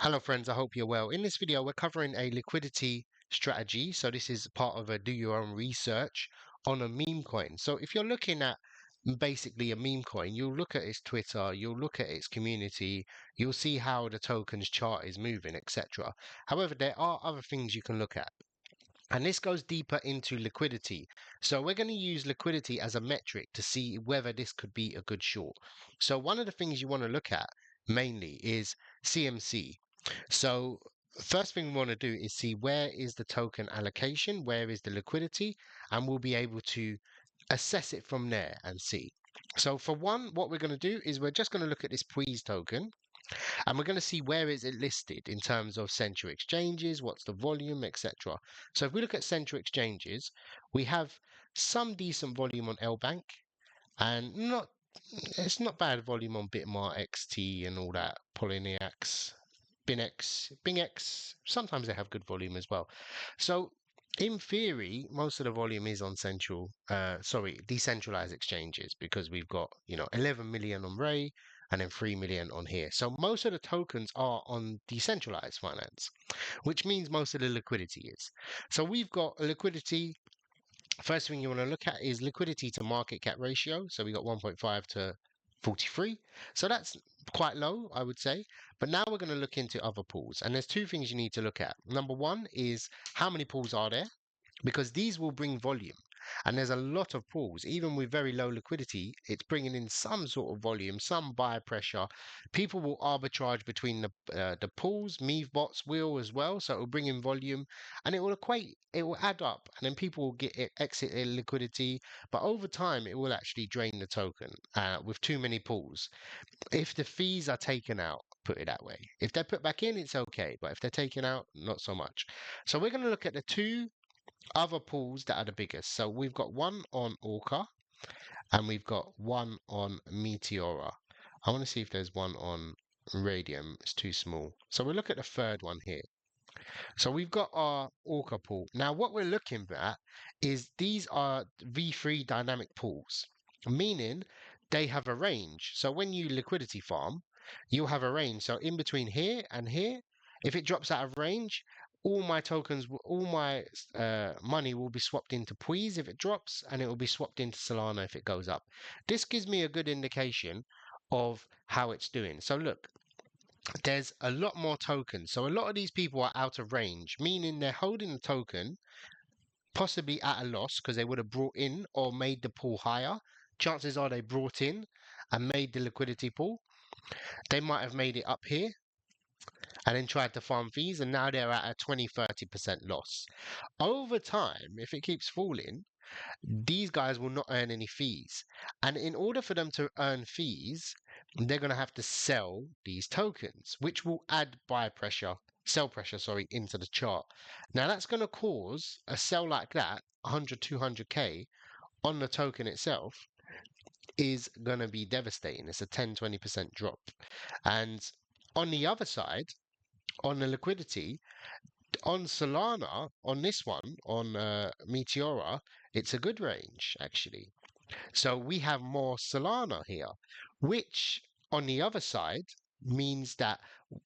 Hello friends, I hope you're well. In this video, we're covering a liquidity strategy. So this is part of a do your own research on a meme coin. So if you're looking at basically a meme coin, you'll look at its Twitter, you'll look at its community, you'll see how the token's chart is moving, etc. However, there are other things you can look at. And this goes deeper into liquidity. So we're going to use liquidity as a metric to see whether this could be a good short. So one of the things you want to look at mainly is CMC. So first thing we want to do is see where is the token allocation, where is the liquidity, and we'll be able to assess it from there and see. So for one, what we're going to do is we're just going to look at this Please token. And we're going to see where is it listed in terms of central exchanges, what's the volume, etc. So if we look at central exchanges, we have some decent volume on LBank and it's not bad volume on Bitmart, XT and all that, Polyniacs, BingX. Sometimes they have good volume as well. So in theory, most of the volume is on decentralized exchanges because we've got, 11 million on Ray and then 3 million on here. So most of the tokens are on decentralized finance, which means most of the liquidity is. So we've got a liquidity. First thing you want to look at is liquidity to market cap ratio. So we got 1.5 to 43. So that's quite low, I would say. But now we're going to look into other pools. And there's two things you need to look at. Number one is how many pools are there? Because these will bring volume. And there's a lot of pools, even with very low liquidity, it's bringing in some sort of volume, some buyer pressure. People will arbitrage between the pools. Bots will as well, so it will bring in volume, and it will add up, and then people will exit their liquidity. But over time, it will actually drain the token with too many pools. If the fees are taken out, put it that way. If they're put back in, it's okay, but if they're taken out, not so much. So we're going to look at the two other pools that are the biggest. So we've got one on Orca and we've got one on Meteora. I want to see if there's one on Radium. It's too small. So we'll look at the third one here. So we've got our Orca pool. Now what we're looking at is these are V3 dynamic pools, meaning they have a range. So when you liquidity farm, you'll have a range. So in between here and here, if it drops out of range, all my tokens, all my money will be swapped into Please if it drops, and it will be swapped into Solana if it goes up. This gives me a good indication of how it's doing. So look, there's a lot more tokens. So a lot of these people are out of range, meaning they're holding the token possibly at a loss because they would have brought in or made the pool higher. Chances are they brought in and made the liquidity pool. They might have made it up here and then tried to farm fees, and now they're at a 20-30% loss. Over time, if it keeps falling, these guys will not earn any fees. And in order for them to earn fees, they're going to have to sell these tokens, which will add sell pressure, into the chart. Now that's going to cause a sell like that, 100, 200K on the token itself, is going to be devastating. It's a 10-20% drop. And on the other side, on the liquidity, on Solana, on this one, on Meteora, it's a good range actually. So we have more Solana here, which on the other side means that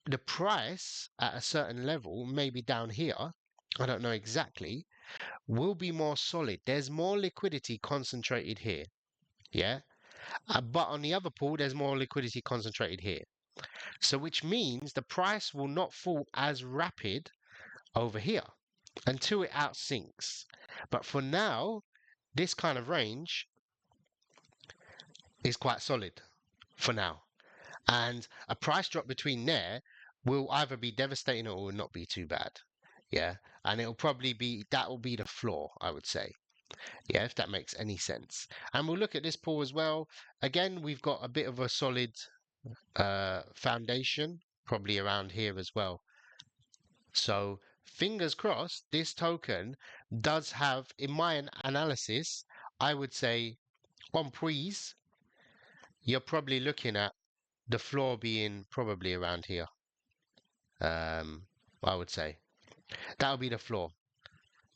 the price at a certain level, maybe down here, I don't know exactly, will be more solid. There's more liquidity concentrated here. Yeah. But on the other pool, there's more liquidity concentrated here. So which means the price will not fall as rapid over here until it outsinks. But for now, this kind of range is quite solid for now. And a price drop between there will either be devastating or will not be too bad. Yeah. And it'll probably be, that will be the floor, I would say. Yeah, if that makes any sense. And we'll look at this pool as well. Again, we've got a bit of a solid foundation, probably around here as well. So fingers crossed, this token does have, in my analysis, I would say on Please, you're probably looking at the floor being probably around here. I would say that would be the floor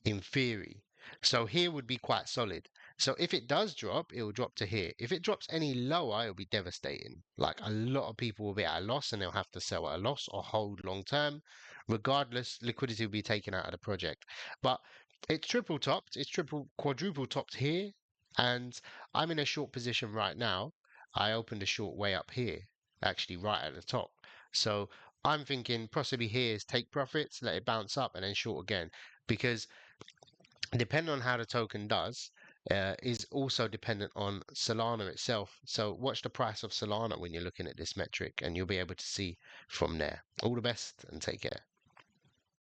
in theory. So here would be quite solid. So if it does drop, it will drop to here. If it drops any lower, it'll be devastating. Like a lot of people will be at a loss and they'll have to sell at a loss or hold long term. Regardless, liquidity will be taken out of the project. But it's triple topped, it's triple quadruple topped here. And I'm in a short position right now. I opened a short way up here, actually right at the top. So I'm thinking possibly here is take profits, let it bounce up, and then short again. Because depending on how the token does, is also dependent on Solana itself. So watch the price of Solana when you're looking at this metric, and you'll be able to see from there. All the best and take care.